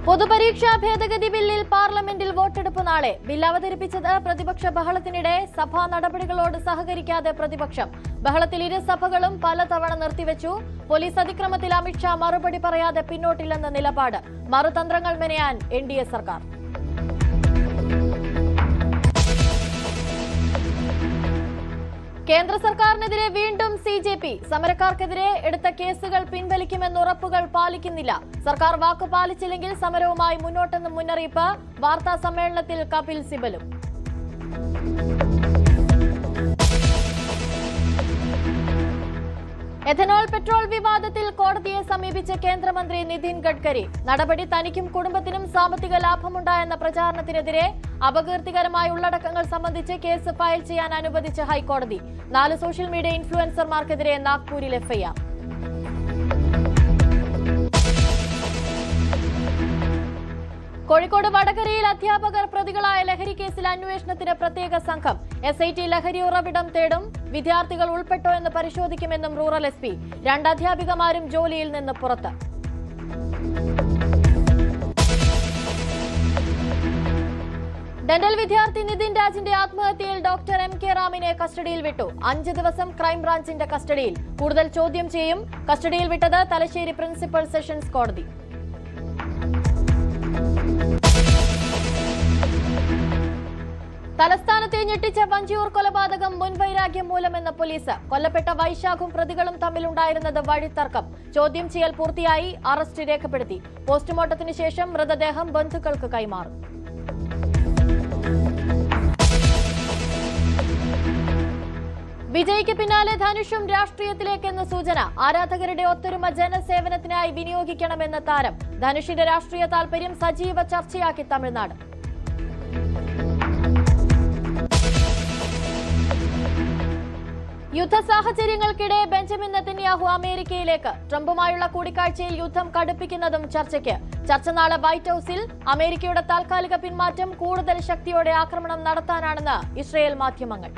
പൊതുപരീക്ഷാ ഭേദഗതി ബില്ലിൽ പാർലമെന്റിൽ വോട്ടെടുപ്പ് നാളെ. ബിൽ അവതരിപ്പിച്ചത് പ്രതിപക്ഷ ബഹളത്തിനിടെ സഭാ നടപടികളോട് സഹകരിക്കാതെ പ്രതിപക്ഷം. ബഹളത്തിൽ ഇരു സഭകളും പലതവണ നിർത്തിവെച്ചു. പോലീസ് അതിക്രമത്തിൽ അമിത്ഷാ മറുപടി പറയാതെ പിന്നോട്ടില്ലെന്ന നിലപാട്. മറുതന്ത്രങ്ങൾ മെനയാൻ എൻഡിഎ സർക്കാർ. കേന്ദ്ര സർക്കാരിനെതിരെ വീണ്ടും സിജെപി. സമരക്കാർക്കെതിരെ എടുത്ത കേസുകൾ പിൻവലിക്കുമെന്ന ഉറപ്പുകൾ പാലിക്കുന്നില്ല. സർക്കാർ വാക്ക് പാലിച്ചില്ലെങ്കിൽ സമരവുമായി മുന്നോട്ടെന്നും മുന്നറിയിപ്പ്. വാർത്താ സമ്മേളനത്തിൽ കപിൽ സിബലും. എഥനോൾ പെട്രോൾ വിവാദത്തിൽ കോടതിയെ സമീപിച്ച കേന്ദ്രമന്ത്രി നിതിൻ ഗഡ്കരി. നടപടി തനിക്കും കുടുംബത്തിനും സാമ്പത്തിക ലാഭമുണ്ടായെന്ന പ്രചാരണത്തിനെതിരെ അപകീർത്തികരമായ ഉള്ളടക്കങ്ങൾ സംബന്ധിച്ച് കേസ് ഫയൽ ചെയ്യാൻ അനുവദിച്ച ഹൈക്കോടതി. 4 സോഷ്യൽ മീഡിയ ഇൻഫ്ലുവൻസർമാർക്കെതിരെ നാഗ്പൂരിൽ എഫ്ഐആർ. കോഴിക്കോട് വടകരയിൽ അധ്യാപകർ പ്രതികളായ ലഹരി കേസിൽ അന്വേഷണത്തിന് പ്രത്യേക സംഘം. SIT ലഹരി ഉറവിടം തേടും. വിദ്യാർത്ഥികൾ ഉൾപ്പെട്ടോ എന്ന് പരിശോധിക്കുമെന്നും റൂറൽ SP. 2 അധ്യാപികമാരും ജോലിയിൽ നിന്ന് പുറത്ത്. ഡെന്റൽ വിദ്യാർത്ഥി നിതിൻ രാജിന്റെ ആത്മഹത്യയിൽ ഡോക്ടർ MK റാമിനെ കസ്റ്റഡിയിൽ വിട്ടു. 5 ദിവസം ക്രൈംബ്രാഞ്ചിന്റെ കസ്റ്റഡിയിൽ. കൂടുതൽ ചോദ്യം ചെയ്യും. കസ്റ്റഡിയിൽ വിട്ടത് തലശ്ശേരി പ്രിൻസിപ്പൽ സെഷൻസ് കോടതി. തലസ്ഥാനത്തെ ഞെട്ടിച്ച വഞ്ചിയൂർ കൊലപാതകം മുൻവൈരാഗ്യം മൂലമെന്ന പോലീസ്. കൊല്ലപ്പെട്ട വൈശാഖും പ്രതികളും തമ്മിലുണ്ടായിരുന്നത് വഴിത്തർക്കം. ചോദ്യം ചെയ്യൽ പൂർത്തിയായി. അറസ്റ്റ് രേഖപ്പെടുത്തി. പോസ്റ്റ്മോർട്ടത്തിന് ശേഷം മൃതദേഹം ബന്ധുക്കൾക്ക് കൈമാറും. വിജയ്ക്ക് പിന്നാലെ ധനുഷും രാഷ്ട്രീയത്തിലേക്കെന്ന സൂചന. ആരാധകരുടെ ഒത്തൊരുമ ജനസേവനത്തിനായി വിനിയോഗിക്കണമെന്ന താരം. ധനുഷിന്റെ രാഷ്ട്രീയ താൽപര്യം സജീവ ചർച്ചയാക്കി തമിഴ്നാട്. യുദ്ധ സാഹചര്യങ്ങൾക്കിടെ ബെഞ്ചമിൻ നെതന്യാഹു അമേരിക്കയിലേക്ക്. ട്രംപുമായുള്ള കൂടിക്കാഴ്ചയിൽ യുദ്ധം കടുപ്പിക്കുന്നതും ചർച്ചയ്ക്ക്. ചർച്ച നാളെ വൈറ്റ് ഹൌസിൽ. അമേരിക്കയുടെ താൽക്കാലിക പിന്മാറ്റം കൂടുതൽ ശക്തിയോടെ ആക്രമണം നടത്താനാണെന്ന് ഇസ്രയേൽ മാധ്യമങ്ങൾ.